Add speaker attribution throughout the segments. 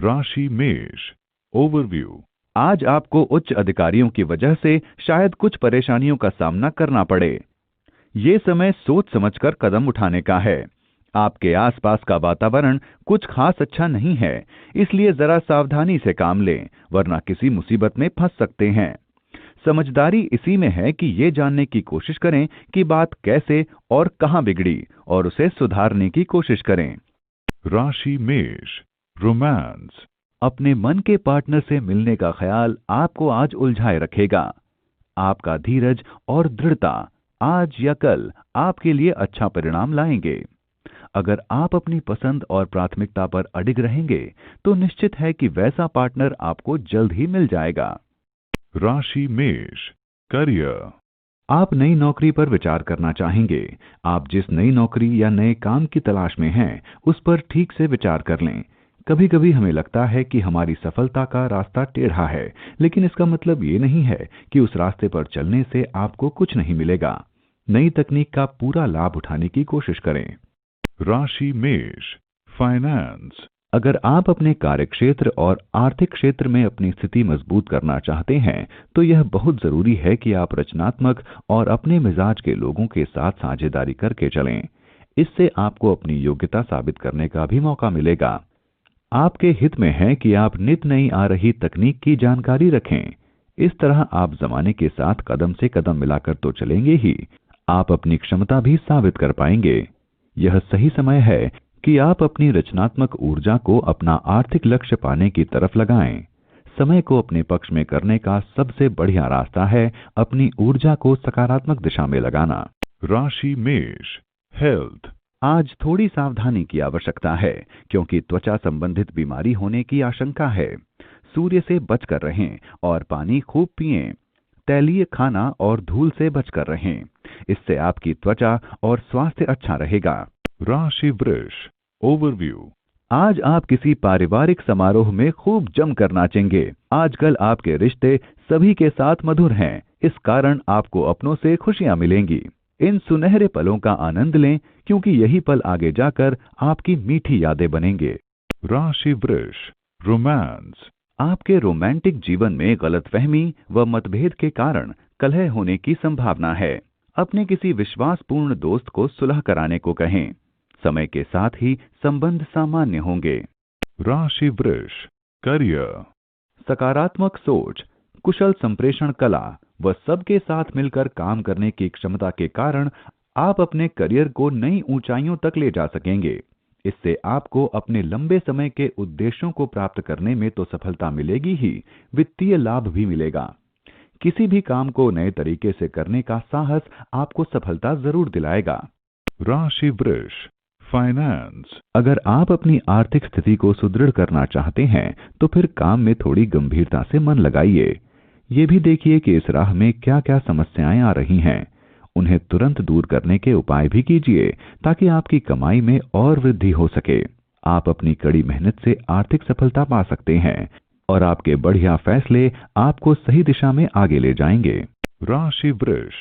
Speaker 1: राशि मेष। ओवरव्यू।
Speaker 2: आज आपको उच्च अधिकारियों की वजह से शायद कुछ परेशानियों का सामना करना पड़े। ये समय सोच समझकर कदम उठाने का है। आपके आसपास का वातावरण कुछ खास अच्छा नहीं है, इसलिए जरा सावधानी से काम लें, वरना किसी मुसीबत में फंस सकते हैं। समझदारी इसी में है कि ये जानने की कोशिश करें कि बात कैसे और कहां बिगड़ी और उसे सुधारने की कोशिश करें।
Speaker 1: राशि मेष। रोमांस।
Speaker 2: अपने मन के पार्टनर से मिलने का ख्याल आपको आज उलझाए रखेगा। आपका धीरज और दृढ़ता आज या कल आपके लिए अच्छा परिणाम लाएंगे। अगर आप अपनी पसंद और प्राथमिकता पर अडिग रहेंगे तो निश्चित है कि वैसा पार्टनर आपको जल्द ही मिल जाएगा।
Speaker 1: राशि मेष। करियर।
Speaker 2: आप नई नौकरी पर विचार करना चाहेंगे। आप जिस नई नौकरी या नए काम की तलाश में हैं, उस पर ठीक से विचार कर लें। कभी कभी हमें लगता है कि हमारी सफलता का रास्ता टेढ़ा है, लेकिन इसका मतलब ये नहीं है कि उस रास्ते पर चलने से आपको कुछ नहीं मिलेगा। नई तकनीक का पूरा लाभ उठाने की कोशिश करें।
Speaker 1: राशि मेष। फाइनेंस।
Speaker 2: अगर आप अपने कार्यक्षेत्र और आर्थिक क्षेत्र में अपनी स्थिति मजबूत करना चाहते हैं, तो यह बहुत जरूरी है कि आप रचनात्मक और अपने मिजाज के लोगों के साथ साझेदारी करके चलें। इससे आपको अपनी योग्यता साबित करने का भी मौका मिलेगा। आपके हित में है कि आप नित नई आ रही तकनीक की जानकारी रखें। इस तरह आप जमाने के साथ कदम से कदम मिलाकर तो चलेंगे ही, आप अपनी क्षमता भी साबित कर पाएंगे। यह सही समय है कि आप अपनी रचनात्मक ऊर्जा को अपना आर्थिक लक्ष्य पाने की तरफ लगाएं। समय को अपने पक्ष में करने का सबसे बढ़िया रास्ता है अपनी ऊर्जा को सकारात्मक दिशा में लगाना।
Speaker 1: राशि मेष। हेल्थ।
Speaker 2: आज थोड़ी सावधानी की आवश्यकता है, क्योंकि त्वचा संबंधित बीमारी होने की आशंका है। सूर्य से बचकर रहें और पानी खूब पिएं। तैलीय खाना और धूल से बचकर रहें। इससे आपकी त्वचा और स्वास्थ्य अच्छा रहेगा।
Speaker 1: राशि वृष। ओवरव्यू।
Speaker 2: आज आप किसी पारिवारिक समारोह में खूब जमकर नाचेंगे। आजकल आपके रिश्ते सभी के साथ मधुर हैं, इस कारण आपको अपनों से खुशियां मिलेंगी। इन सुनहरे पलों का आनंद लें, क्योंकि यही पल आगे जाकर आपकी मीठी यादें बनेंगे।
Speaker 1: राशि वृष। रोमांस।
Speaker 2: आपके रोमांटिक जीवन में गलतफहमी व मतभेद के कारण कलह होने की संभावना है। अपने किसी विश्वासपूर्ण दोस्त को सुलह कराने को कहें। समय के साथ ही संबंध सामान्य होंगे।
Speaker 1: राशि वृष। करियर।
Speaker 2: सकारात्मक सोच, कुशल संप्रेषण कला व सबके साथ मिलकर काम करने की क्षमता के कारण आप अपने करियर को नई ऊंचाइयों तक ले जा सकेंगे। इससे आपको अपने लंबे समय के उद्देश्यों को प्राप्त करने में तो सफलता मिलेगी ही, वित्तीय लाभ भी मिलेगा। किसी भी काम को नए तरीके से करने का साहस आपको सफलता जरूर दिलाएगा।
Speaker 1: राशि वृष। फाइनेंस।
Speaker 2: अगर आप अपनी आर्थिक स्थिति को सुदृढ़ करना चाहते हैं, तो फिर काम में थोड़ी गंभीरता से मन लगाइए। ये भी देखिए कि इस राह में क्या क्या समस्याएं आ रही हैं। उन्हें तुरंत दूर करने के उपाय भी कीजिए, ताकि आपकी कमाई में और वृद्धि हो सके। आप अपनी कड़ी मेहनत से आर्थिक सफलता पा सकते हैं और आपके बढ़िया फैसले आपको सही दिशा में आगे ले जाएंगे।
Speaker 1: राशि वृष।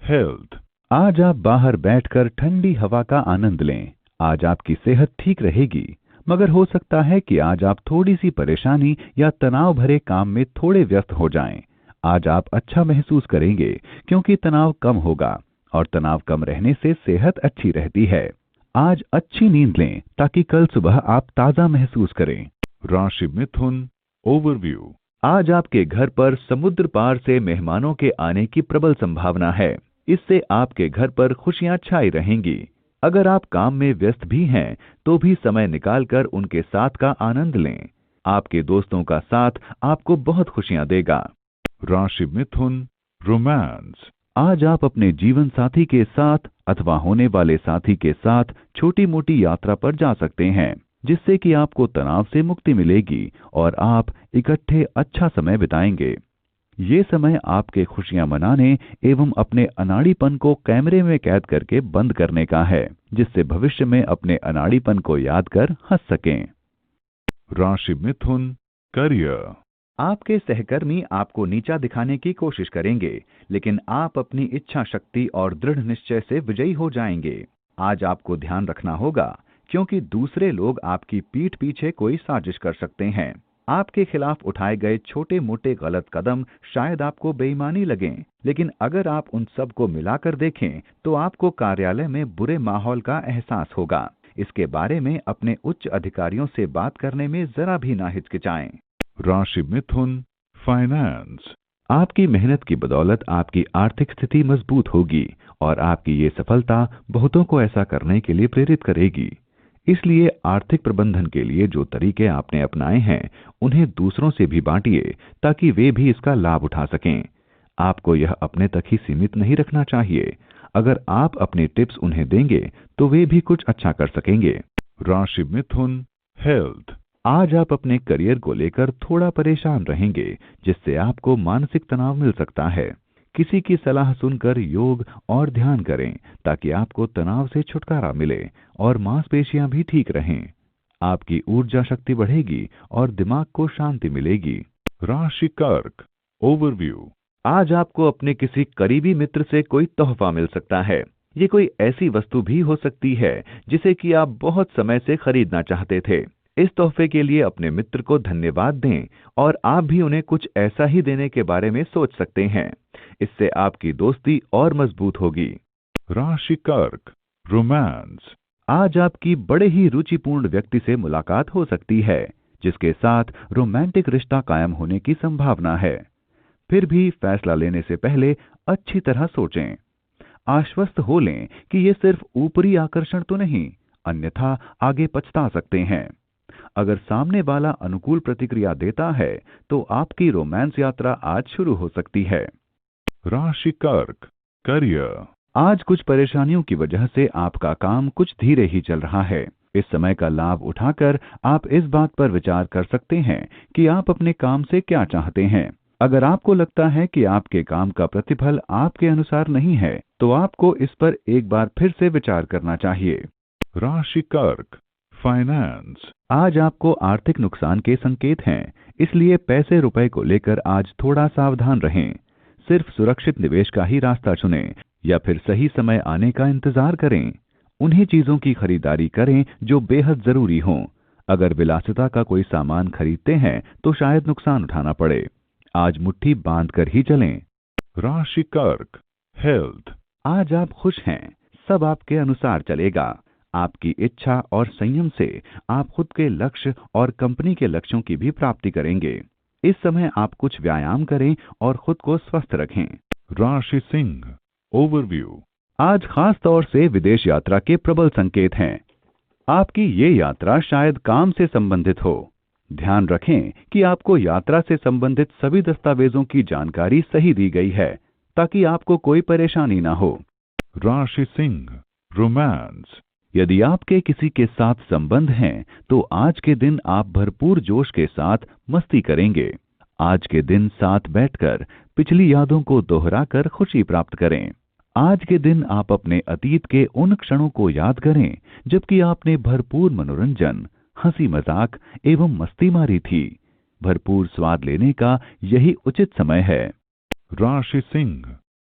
Speaker 1: हेल्थ।
Speaker 2: आज आप बाहर बैठकर ठंडी हवा का आनंद लें। आज आपकी सेहत ठीक रहेगी, मगर हो सकता है कि आज आप थोड़ी सी परेशानी या तनाव भरे काम में थोड़े व्यस्त हो जाएं। आज आप अच्छा महसूस करेंगे, क्योंकि तनाव कम होगा और तनाव कम रहने से सेहत अच्छी रहती है। आज अच्छी नींद लें, ताकि कल सुबह आप ताजा महसूस करें।
Speaker 1: राशि मिथुन। ओवरव्यू।
Speaker 2: आज आपके घर पर समुद्र पार से मेहमानों के आने की प्रबल संभावना है। इससे आपके घर पर खुशियां छाई रहेंगी। अगर आप काम में व्यस्त भी हैं, तो भी समय निकालकर उनके साथ का आनंद लें। आपके दोस्तों का साथ आपको बहुत खुशियां देगा।
Speaker 1: राशि मिथुन। रोमांस।
Speaker 2: आज आप अपने जीवन साथी के साथ अथवा होने वाले साथी के साथ छोटी मोटी यात्रा पर जा सकते हैं, जिससे कि आपको तनाव से मुक्ति मिलेगी और आप इकट्ठे अच्छा समय बिताएंगे। ये समय आपके खुशियां मनाने एवं अपने अनाड़ीपन को कैमरे में कैद करके बंद करने का है, जिससे भविष्य में अपने अनाड़ीपन को याद कर हंस सकें।
Speaker 1: राशि मिथुन। करियर।
Speaker 2: आपके सहकर्मी आपको नीचा दिखाने की कोशिश करेंगे, लेकिन आप अपनी इच्छा शक्ति और दृढ़ निश्चय से विजयी हो जाएंगे। आज आपको ध्यान रखना होगा क्योंकि दूसरे लोग आपकी पीठ पीछे कोई साजिश कर सकते हैं। आपके खिलाफ उठाए गए छोटे मोटे गलत कदम शायद आपको बेईमानी लगें, लेकिन अगर आप उन सब को मिलाकर देखें तो आपको कार्यालय में बुरे माहौल का एहसास होगा। इसके बारे में अपने उच्च अधिकारियों से बात करने में जरा भी ना हिचकिचाएं।
Speaker 1: राशि मिथुन, फाइनेंस।
Speaker 2: आपकी मेहनत की बदौलत आपकी आर्थिक स्थिति मजबूत होगी और आपकी ये सफलता बहुतों को ऐसा करने के लिए प्रेरित करेगी। इसलिए आर्थिक प्रबंधन के लिए जो तरीके आपने अपनाए हैं उन्हें दूसरों से भी बांटिए ताकि वे भी इसका लाभ उठा सकें। आपको यह अपने तक ही सीमित नहीं रखना चाहिए। अगर आप अपने टिप्स उन्हें देंगे तो वे भी कुछ अच्छा कर सकेंगे।
Speaker 1: राशि मिथुन, हेल्थ।
Speaker 2: आज आप अपने करियर को लेकर थोड़ा परेशान रहेंगे, जिससे आपको मानसिक तनाव मिल सकता है। किसी की सलाह सुनकर योग और ध्यान करें ताकि आपको तनाव से छुटकारा मिले और मांसपेशियां भी ठीक रहें। आपकी ऊर्जा शक्ति बढ़ेगी और दिमाग को शांति मिलेगी।
Speaker 1: राशि कर्क, ओवरव्यू।
Speaker 2: आज आपको अपने किसी करीबी मित्र से कोई तोहफा मिल सकता है। ये कोई ऐसी वस्तु भी हो सकती है जिसे कि आप बहुत समय से खरीदना चाहते थे। इस तोहफे के लिए अपने मित्र को धन्यवाद दें और आप भी उन्हें कुछ ऐसा ही देने के बारे में सोच सकते हैं। इससे आपकी दोस्ती और मजबूत होगी।
Speaker 1: राशि कर्क, रोमांस।
Speaker 2: आज आपकी बड़े ही रुचिपूर्ण व्यक्ति से मुलाकात हो सकती है, जिसके साथ रोमांटिक रिश्ता कायम होने की संभावना है। फिर भी फैसला लेने से पहले अच्छी तरह सोचें। आश्वस्त हो लें कि ये सिर्फ ऊपरी आकर्षण तो नहीं, अन्यथा आगे पछता सकते हैं। अगर सामने वाला अनुकूल प्रतिक्रिया देता है तो आपकी रोमांस यात्रा आज शुरू हो सकती है।
Speaker 1: राशि कर्क, करियर।
Speaker 2: आज कुछ परेशानियों की वजह से आपका काम कुछ धीरे ही चल रहा है। इस समय का लाभ उठाकर आप इस बात पर विचार कर सकते हैं कि आप अपने काम से क्या चाहते हैं। अगर आपको लगता है कि आपके काम का प्रतिफल आपके अनुसार नहीं है तो आपको इस पर एक बार फिर से विचार करना चाहिए।
Speaker 1: राशि कर्क, फाइनेंस।
Speaker 2: आज आपको आर्थिक नुकसान के संकेत हैं, इसलिए पैसे रुपए को लेकर आज थोड़ा सावधान रहें। सिर्फ सुरक्षित निवेश का ही रास्ता चुनें या फिर सही समय आने का इंतजार करें। उन्हीं चीजों की खरीदारी करें जो बेहद जरूरी हों। अगर विलासिता का कोई सामान खरीदते हैं तो शायद नुकसान उठाना पड़े। आज मुट्ठी बांध कर ही चलें।
Speaker 1: राशि कर्क, हेल्थ।
Speaker 2: आज आप खुश हैं, सब आपके अनुसार चलेगा। आपकी इच्छा और संयम से आप खुद के लक्ष्य और कंपनी के लक्ष्यों की भी प्राप्ति करेंगे। इस समय आप कुछ व्यायाम करें और खुद को स्वस्थ रखें।
Speaker 1: राशि सिंह, ओवरव्यू।
Speaker 2: आज खास तौर से विदेश यात्रा के प्रबल संकेत हैं। आपकी ये यात्रा शायद काम से संबंधित हो। ध्यान रखें कि आपको यात्रा से संबंधित सभी दस्तावेजों की जानकारी सही दी गई है ताकि आपको कोई परेशानी ना हो।
Speaker 1: राशि सिंह, रोमांस।
Speaker 2: यदि आपके किसी के साथ संबंध हैं तो आज के दिन आप भरपूर जोश के साथ मस्ती करेंगे। आज के दिन साथ बैठकर पिछली यादों को दोहराकर खुशी प्राप्त करें। आज के दिन आप अपने अतीत के उन क्षणों को याद करें जबकि आपने भरपूर मनोरंजन, हंसी मजाक एवं मस्ती मारी थी। भरपूर स्वाद लेने का यही उचित समय है।
Speaker 1: राशि सिंह,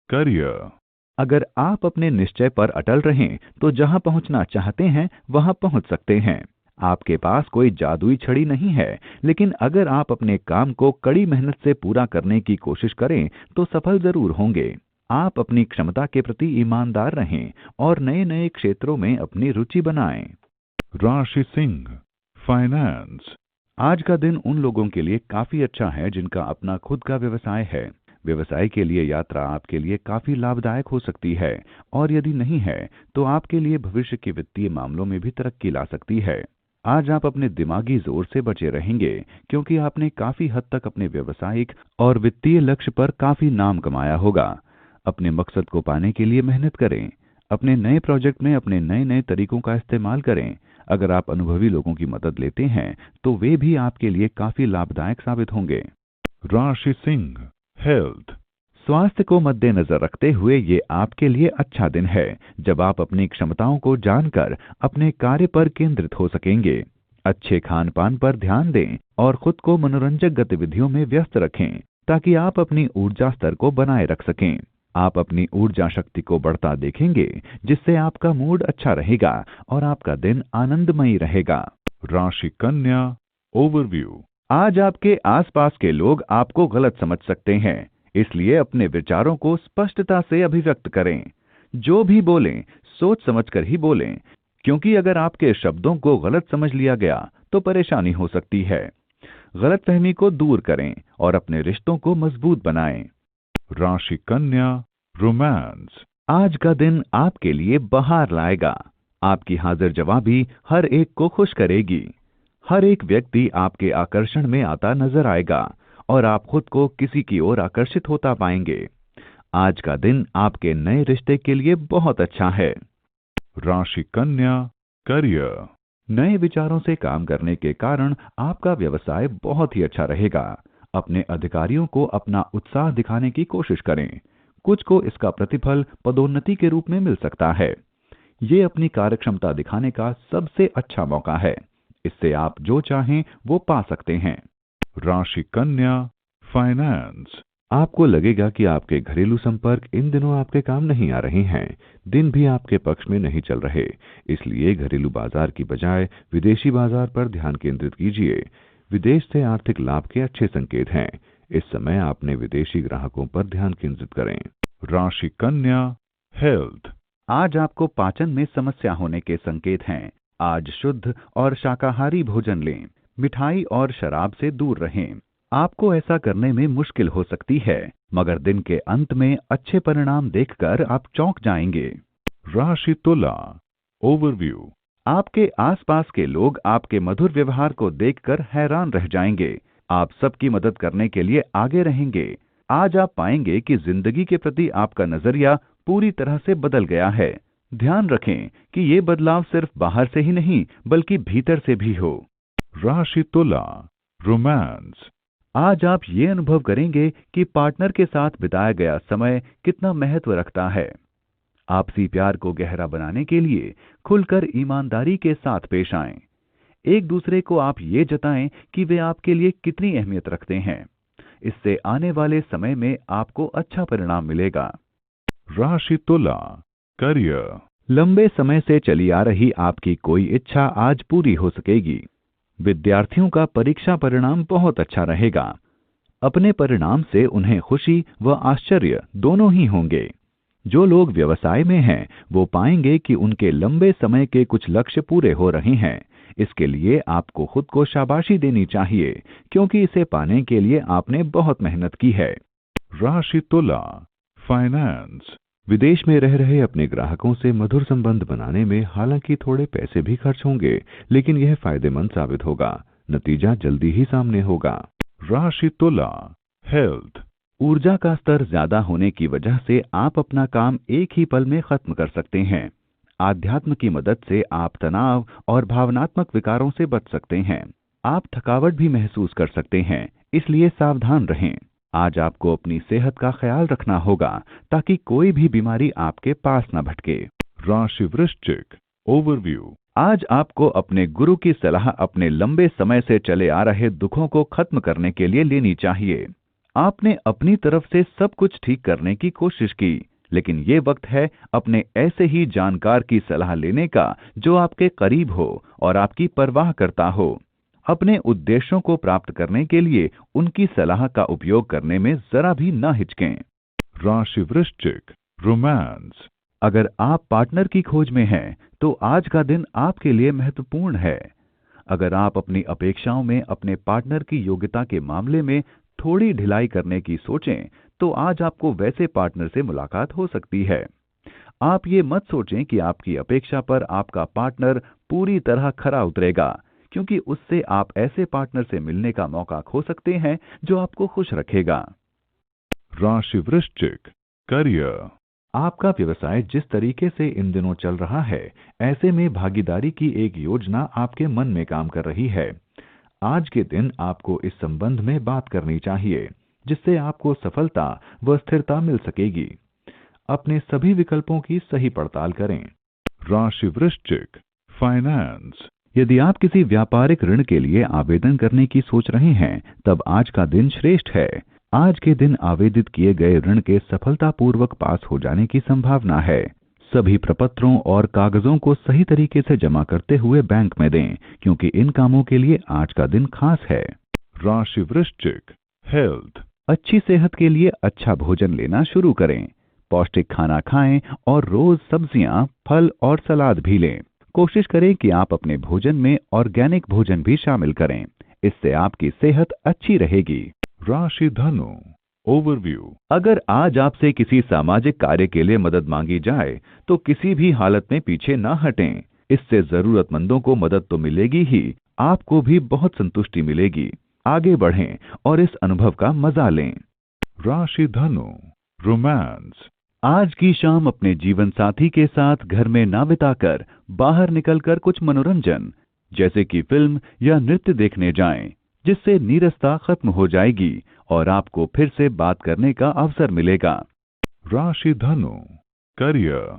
Speaker 1: करियर।
Speaker 2: अगर आप अपने निश्चय पर अटल रहें तो जहां पहुंचना चाहते हैं वहां पहुंच सकते हैं। आपके पास कोई जादुई छड़ी नहीं है, लेकिन अगर आप अपने काम को कड़ी मेहनत से पूरा करने की कोशिश करें तो सफल जरूर होंगे। आप अपनी क्षमता के प्रति ईमानदार रहें और नए नए क्षेत्रों में अपनी रुचि बनाएं।
Speaker 1: राशि सिंह, फाइनेंस।
Speaker 2: आज का दिन उन लोगों के लिए काफी अच्छा है जिनका अपना खुद का व्यवसाय है। व्यवसाय के लिए यात्रा आपके लिए काफी लाभदायक हो सकती है और यदि नहीं है तो आपके लिए भविष्य के वित्तीय मामलों में भी तरक्की ला सकती है। आज आप अपने दिमागी जोर से बचे रहेंगे क्योंकि आपने काफी हद तक अपने व्यवसायिक और वित्तीय लक्ष्य पर काफी नाम कमाया होगा। अपने मकसद को पाने के लिए मेहनत करें। अपने नए प्रोजेक्ट में अपने नए नए तरीकों का इस्तेमाल करें। अगर आप अनुभवी लोगों की मदद लेते हैं तो वे भी आपके लिए काफी लाभदायक साबित होंगे।
Speaker 1: राशि सिंह, हेल्थ।
Speaker 2: स्वास्थ्य को मद्देनजर रखते हुए ये आपके लिए अच्छा दिन है जब आप अपनी क्षमताओं को जानकर अपने कार्य पर केंद्रित हो सकेंगे। अच्छे खान पान पर ध्यान दें और खुद को मनोरंजक गतिविधियों में व्यस्त रखें ताकि आप अपनी ऊर्जा स्तर को बनाए रख सकें। आप अपनी ऊर्जा शक्ति को बढ़ता देखेंगे, जिससे आपका मूड अच्छा रहेगा और आपका दिन आनंदमयी रहेगा।
Speaker 1: राशि कन्या ओवरव्यू।
Speaker 2: आज आपके आसपास के लोग आपको गलत समझ सकते हैं, इसलिए अपने विचारों को स्पष्टता से अभिव्यक्त करें। जो भी बोलें, सोच समझकर ही बोलें, क्योंकि अगर आपके शब्दों को गलत समझ लिया गया तो परेशानी हो सकती है। गलतफहमी को दूर करें और अपने रिश्तों को मजबूत बनाएं।
Speaker 1: राशि कन्या रोमांस।
Speaker 2: आज का दिन आपके लिए बहार लाएगा। आपकी हाजिर जवाबी हर एक को खुश करेगी। हर एक व्यक्ति आपके आकर्षण में आता नजर आएगा और आप खुद को किसी की ओर आकर्षित होता पाएंगे। आज का दिन आपके नए रिश्ते के लिए बहुत अच्छा है।
Speaker 1: राशि कन्या करियर।
Speaker 2: नए विचारों से काम करने के कारण आपका व्यवसाय बहुत ही अच्छा रहेगा। अपने अधिकारियों को अपना उत्साह दिखाने की कोशिश करें। कुछ को इसका प्रतिफल पदोन्नति के रूप में मिल सकता है। ये अपनी कार्यक्षमता दिखाने का सबसे अच्छा मौका है। इससे आप जो चाहें वो पा सकते हैं।
Speaker 1: राशि कन्या फाइनेंस।
Speaker 2: आपको लगेगा कि आपके घरेलू संपर्क इन दिनों आपके काम नहीं आ रहे हैं। दिन भी आपके पक्ष में नहीं चल रहे, इसलिए घरेलू बाजार की बजाय विदेशी बाजार पर ध्यान केंद्रित कीजिए। विदेश से आर्थिक लाभ के अच्छे संकेत हैं। इस समय आपने विदेशी ग्राहकों पर ध्यान केंद्रित करें।
Speaker 1: राशि कन्या हेल्थ।
Speaker 2: आज आपको पाचन में समस्या होने के संकेत हैं। आज शुद्ध और शाकाहारी भोजन लें। मिठाई और शराब से दूर रहें। आपको ऐसा करने में मुश्किल हो सकती है, मगर दिन के अंत में अच्छे परिणाम देखकर आप चौंक जाएंगे।
Speaker 1: राशि तुला ओवरव्यू।
Speaker 2: आपके आसपास के लोग आपके मधुर व्यवहार को देखकर हैरान रह जाएंगे। आप सबकी मदद करने के लिए आगे रहेंगे। आज आप पाएंगे कि जिंदगी के प्रति आपका नजरिया पूरी तरह से बदल गया है। ध्यान रखें कि ये बदलाव सिर्फ बाहर से ही नहीं, बल्कि भीतर से भी हो।
Speaker 1: राशि तुला रोमांस।
Speaker 2: आज आप ये अनुभव करेंगे कि पार्टनर के साथ बिताया गया समय कितना महत्व रखता है। आपसी प्यार को गहरा बनाने के लिए खुलकर ईमानदारी के साथ पेश आएं। एक दूसरे को आप ये जताएं कि वे आपके लिए कितनी अहमियत रखते हैं। इससे आने वाले समय में आपको अच्छा परिणाम मिलेगा।
Speaker 1: राशि तुला करियर।
Speaker 2: लंबे समय से चली आ रही आपकी कोई इच्छा आज पूरी हो सकेगी। विद्यार्थियों का परीक्षा परिणाम बहुत अच्छा रहेगा। अपने परिणाम से उन्हें खुशी व आश्चर्य दोनों ही होंगे। जो लोग व्यवसाय में हैं, वो पाएंगे कि उनके लंबे समय के कुछ लक्ष्य पूरे हो रहे हैं। इसके लिए आपको खुद को शाबाशी देनी चाहिए, क्योंकि इसे पाने के लिए आपने बहुत मेहनत की है।
Speaker 1: राशि तुला फाइनेंस।
Speaker 2: विदेश में रह रहे अपने ग्राहकों से मधुर संबंध बनाने में हालांकि थोड़े पैसे भी खर्च होंगे, लेकिन यह फायदेमंद साबित होगा। नतीजा जल्दी ही सामने होगा।
Speaker 1: राशि तुला हेल्थ।
Speaker 2: ऊर्जा का स्तर ज्यादा होने की वजह से आप अपना काम एक ही पल में खत्म कर सकते हैं। आध्यात्म की मदद से आप तनाव और भावनात्मक विकारों से बच सकते हैं। आप थकावट भी महसूस कर सकते हैं, इसलिए सावधान रहें। आज आपको अपनी सेहत का ख्याल रखना होगा ताकि कोई भी बीमारी आपके पास न भटके।
Speaker 1: राशि वृश्चिक ओवरव्यू।
Speaker 2: आज आपको अपने गुरु की सलाह अपने लंबे समय से चले आ रहे दुखों को खत्म करने के लिए लेनी चाहिए। आपने अपनी तरफ से सब कुछ ठीक करने की कोशिश की, लेकिन ये वक्त है अपने ऐसे ही जानकार की सलाह लेने का जो आपके करीब हो और आपकी परवाह करता हो। अपने उद्देश्यों को प्राप्त करने के लिए उनकी सलाह का उपयोग करने में जरा भी न हिचकें।
Speaker 1: राशि वृश्चिक रोमांस।
Speaker 2: अगर आप पार्टनर की खोज में हैं, तो आज का दिन आपके लिए महत्वपूर्ण है। अगर आप अपनी अपेक्षाओं में अपने पार्टनर की योग्यता के मामले में थोड़ी ढिलाई करने की सोचें, तो आज आपको वैसे पार्टनर से मुलाकात हो सकती है। आप ये मत सोचें कि आपकी अपेक्षा पर आपका पार्टनर पूरी तरह खरा उतरेगा, क्योंकि उससे आप ऐसे पार्टनर से मिलने का मौका खो सकते हैं जो आपको खुश रखेगा।
Speaker 1: राशि वृश्चिक करियर।
Speaker 2: आपका व्यवसाय जिस तरीके से इन दिनों चल रहा है, ऐसे में भागीदारी की एक योजना आपके मन में काम कर रही है। आज के दिन आपको इस संबंध में बात करनी चाहिए, जिससे आपको सफलता व स्थिरता मिल सकेगी। अपने सभी विकल्पों की सही पड़ताल करें।
Speaker 1: राशि वृश्चिक फाइनेंस।
Speaker 2: यदि आप किसी व्यापारिक ऋण के लिए आवेदन करने की सोच रहे हैं, तब आज का दिन श्रेष्ठ है। आज के दिन आवेदित किए गए ऋण के सफलतापूर्वक पास हो जाने की संभावना है। सभी प्रपत्रों और कागजों को सही तरीके से जमा करते हुए बैंक में दें, क्योंकि इन कामों के लिए आज का दिन खास है।
Speaker 1: राशि वृश्चिक, हेल्थ।
Speaker 2: अच्छी सेहत के लिए अच्छा भोजन लेना शुरू करें। पौष्टिक खाना खाएं और रोज सब्जियां, फल और सलाद भी लें। कोशिश करें कि आप अपने भोजन में ऑर्गेनिक भोजन भी शामिल करें। इससे आपकी सेहत अच्छी रहेगी।
Speaker 1: राशि धनु, ओवरव्यू।
Speaker 2: अगर आज आपसे किसी सामाजिक कार्य के लिए मदद मांगी जाए तो किसी भी हालत में पीछे न हटें। इससे जरूरतमंदों को मदद तो मिलेगी ही, आपको भी बहुत संतुष्टि मिलेगी। आगे बढ़ें और इस अनुभव का मजा लें।
Speaker 1: राशि धनु, रोमांस।
Speaker 2: आज की शाम अपने जीवन साथी के साथ घर में ना बिताकर बाहर निकलकर कुछ मनोरंजन जैसे कि फिल्म या नृत्य देखने जाएं, जिससे नीरसता खत्म हो जाएगी और आपको फिर से बात करने का अवसर मिलेगा।
Speaker 1: राशि धनु, करियर।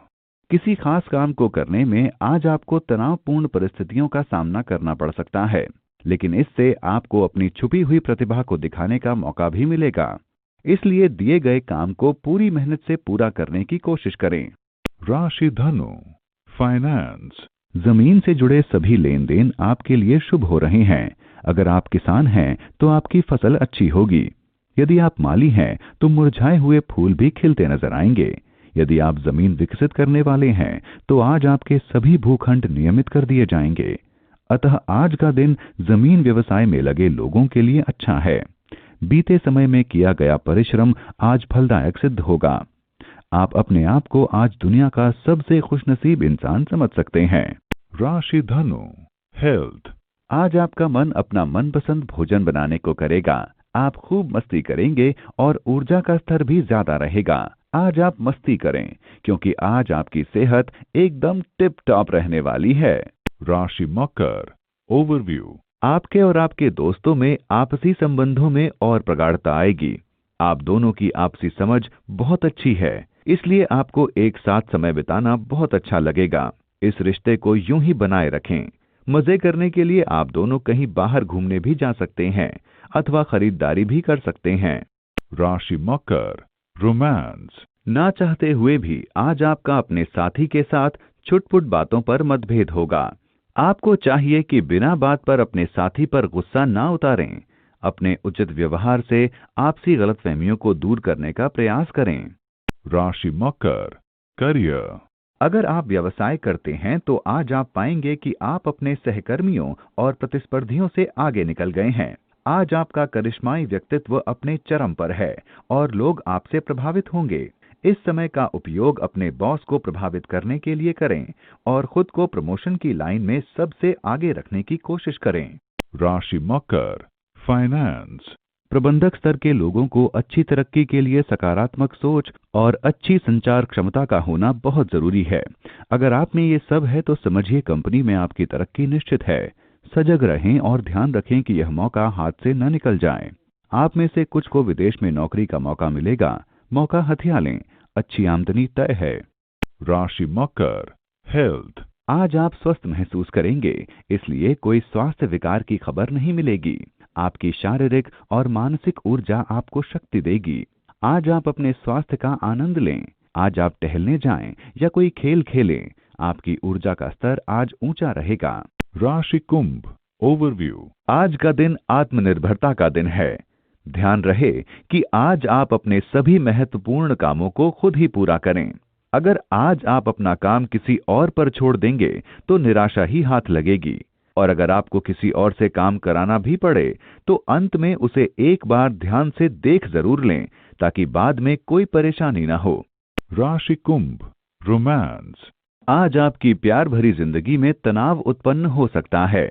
Speaker 2: किसी खास काम को करने में आज आपको तनावपूर्ण परिस्थितियों का सामना करना पड़ सकता है, लेकिन इससे आपको अपनी छुपी हुई प्रतिभा को दिखाने का मौका भी मिलेगा। इसलिए दिए गए काम को पूरी मेहनत से पूरा करने की कोशिश करें।
Speaker 1: राशि धनु, फाइनेंस।
Speaker 2: जमीन से जुड़े सभी लेन देन आपके लिए शुभ हो रहे हैं। अगर आप किसान हैं तो आपकी फसल अच्छी होगी। यदि आप माली हैं तो मुरझाए हुए फूल भी खिलते नजर आएंगे। यदि आप जमीन विकसित करने वाले हैं तो आज आपके सभी भूखंड नियमित कर दिए जाएंगे। अतः आज का दिन जमीन व्यवसाय में लगे लोगों के लिए अच्छा है। बीते समय में किया गया परिश्रम आज फलदायक सिद्ध होगा। आप अपने आप को आज दुनिया का सबसे खुशनसीब इंसान समझ सकते हैं।
Speaker 1: राशि धनु, हेल्थ।
Speaker 2: आज आपका मन अपना मनपसंद भोजन बनाने को करेगा। आप खूब मस्ती करेंगे और ऊर्जा का स्तर भी ज्यादा रहेगा। आज आप मस्ती करें, क्योंकि आज आपकी सेहत एकदम टिप टॉप रहने वाली है।
Speaker 1: राशि मकर, ओवरव्यू।
Speaker 2: आपके और आपके दोस्तों में आपसी संबंधों में और प्रगाढ़ता आएगी। आप दोनों की आपसी समझ बहुत अच्छी है, इसलिए आपको एक साथ समय बिताना बहुत अच्छा लगेगा। इस रिश्ते को यूं ही बनाए रखें। मजे करने के लिए आप दोनों कहीं बाहर घूमने भी जा सकते हैं अथवा खरीदारी भी कर सकते हैं।
Speaker 1: राशि मकर, रोमांस।
Speaker 2: ना चाहते हुए भी आज आपका अपने साथी के साथ छुटपुट बातों पर मतभेद होगा। आपको चाहिए कि बिना बात पर अपने साथी पर गुस्सा ना उतारें। अपने उचित व्यवहार से आपसी गलतफहमियों को दूर करने का प्रयास करें।
Speaker 1: राशि मकर, करियर।
Speaker 2: अगर आप व्यवसाय करते हैं तो आज आप पाएंगे कि आप अपने सहकर्मियों और प्रतिस्पर्धियों से आगे निकल गए हैं। आज आपका करिश्माई व्यक्तित्व अपने चरम पर है और लोग आपसे प्रभावित होंगे। इस समय का उपयोग अपने बॉस को प्रभावित करने के लिए करें और खुद को प्रमोशन की लाइन में सबसे आगे रखने की कोशिश करें।
Speaker 1: राशि मकर, फाइनेंस।
Speaker 2: प्रबंधक स्तर के लोगों को अच्छी तरक्की के लिए सकारात्मक सोच और अच्छी संचार क्षमता का होना बहुत जरूरी है। अगर आप में ये सब है तो समझिए कंपनी में आपकी तरक्की निश्चित है। सजग रहें और ध्यान रखें कि यह मौका हाथ से न निकल जाए। आप में से कुछ को विदेश में नौकरी का मौका मिलेगा। मौका हथिया लें, अच्छी आमदनी तय है।
Speaker 1: राशि मकर, हेल्थ।
Speaker 2: आज आप स्वस्थ महसूस करेंगे, इसलिए कोई स्वास्थ्य विकार की खबर नहीं मिलेगी। आपकी शारीरिक और मानसिक ऊर्जा आपको शक्ति देगी। आज आप अपने स्वास्थ्य का आनंद लें। आज आप टहलने जाएं या कोई खेल खेलें। आपकी ऊर्जा का स्तर आज ऊंचा रहेगा।
Speaker 1: राशि कुंभ, ओवरव्यू।
Speaker 2: आज का दिन आत्मनिर्भरता का दिन है। ध्यान रहे कि आज आप अपने सभी महत्वपूर्ण कामों को खुद ही पूरा करें। अगर आज आप अपना काम किसी और पर छोड़ देंगे तो निराशा ही हाथ लगेगी, और अगर आपको किसी और से काम कराना भी पड़े तो अंत में उसे एक बार ध्यान से देख जरूर लें, ताकि बाद में कोई परेशानी ना हो।
Speaker 1: राशि कुंभ, रोमांस।
Speaker 2: आज आपकी प्यार भरी जिंदगी में तनाव उत्पन्न हो सकता है।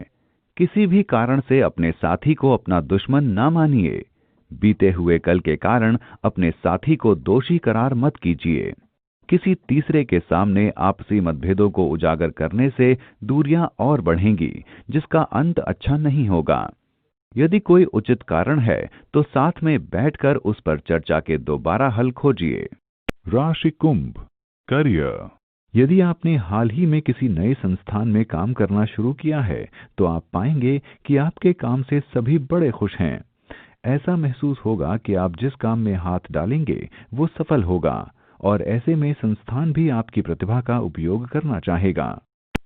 Speaker 2: किसी भी कारण से अपने साथी को अपना दुश्मन ना मानिए। बीते हुए कल के कारण अपने साथी को दोषी करार मत कीजिए। किसी तीसरे के सामने आपसी मतभेदों को उजागर करने से दूरियां और बढ़ेंगी, जिसका अंत अच्छा नहीं होगा। यदि कोई उचित कारण है तो साथ में बैठकर उस पर चर्चा के दोबारा हल खोजिए।
Speaker 1: राशि कुंभ, करियर।
Speaker 2: यदि आपने हाल ही में किसी नए संस्थान में काम करना शुरू किया है तो आप पाएंगे कि आपके काम से सभी बड़े खुश हैं। ऐसा महसूस होगा कि आप जिस काम में हाथ डालेंगे वो सफल होगा और ऐसे में संस्थान भी आपकी प्रतिभा का उपयोग करना चाहेगा।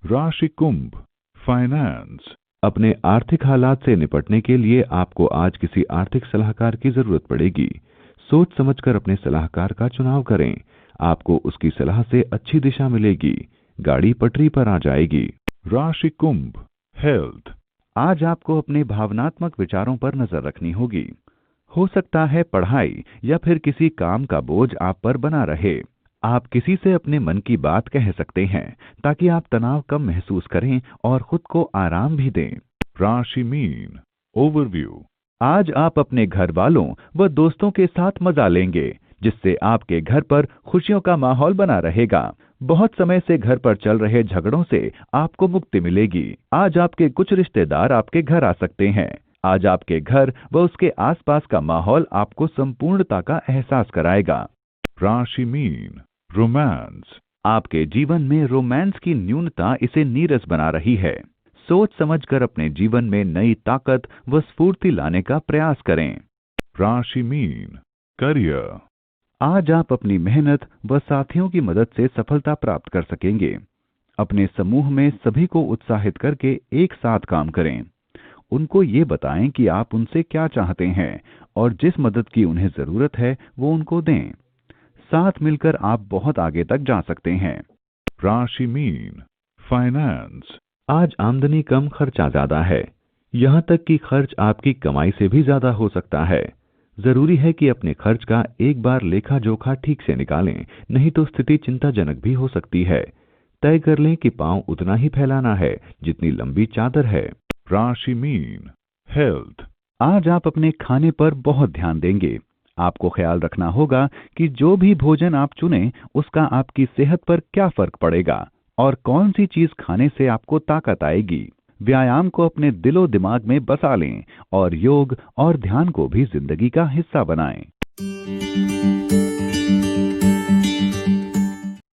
Speaker 1: राशि कुंभ फाइनेंस।
Speaker 2: अपने आर्थिक हालात से निपटने के लिए आपको आज किसी आर्थिक सलाहकार की जरूरत पड़ेगी। सोच समझकर अपने सलाहकार का चुनाव करें। आपको उसकी सलाह से अच्छी दिशा मिलेगी। गाड़ी पटरी पर आ जाएगी।
Speaker 1: राशि कुंभ हेल्थ।
Speaker 2: आज आपको अपने भावनात्मक विचारों पर नजर रखनी होगी। हो सकता है पढ़ाई या फिर किसी काम का बोझ आप पर बना रहे। आप किसी से अपने मन की बात कह सकते हैं ताकि आप तनाव कम महसूस करें और खुद को आराम भी दें।
Speaker 1: राशि मीन ओवरव्यू।
Speaker 2: आज आप अपने घर वालों व दोस्तों के साथ मजा लेंगे, जिससे आपके घर पर खुशियों का माहौल बना रहेगा। बहुत समय से घर पर चल रहे झगड़ों से आपको मुक्ति मिलेगी। आज आपके कुछ रिश्तेदार आपके घर आ सकते हैं। आज आपके घर व उसके आसपास का माहौल आपको संपूर्णता का एहसास कराएगा।
Speaker 1: राशि मीन रोमांस।
Speaker 2: आपके जीवन में रोमांस की न्यूनता इसे नीरस बना रही है। सोच समझकर अपने जीवन में नई ताकत व स्फूर्ति लाने का प्रयास करें।
Speaker 1: राशि मीन करियर।
Speaker 2: आज आप अपनी मेहनत व साथियों की मदद से सफलता प्राप्त कर सकेंगे। अपने समूह में सभी को उत्साहित करके एक साथ काम करें। उनको ये बताएं कि आप उनसे क्या चाहते हैं और जिस मदद की उन्हें जरूरत है वो उनको दें। साथ मिलकर आप बहुत आगे तक जा सकते हैं।
Speaker 1: राशि मीन फाइनेंस।
Speaker 2: आज आमदनी कम, खर्चा ज्यादा है। यहाँ तक कि खर्च आपकी कमाई से भी ज्यादा हो सकता है। जरूरी है कि अपने खर्च का एक बार लेखा जोखा ठीक से निकालें, नहीं तो स्थिति चिंताजनक भी हो सकती है। तय कर लें कि पांव उतना ही फैलाना है जितनी लंबी चादर है।
Speaker 1: राशि मीन हेल्थ।
Speaker 2: आज आप अपने खाने पर बहुत ध्यान देंगे। आपको ख्याल रखना होगा कि जो भी भोजन आप चुनें उसका आपकी सेहत पर क्या फर्क पड़ेगा और कौन सी चीज खाने से आपको ताकत आएगी। व्यायाम को अपने दिलो दिमाग में बसा लें और योग और ध्यान को भी जिंदगी का हिस्सा बनाएं।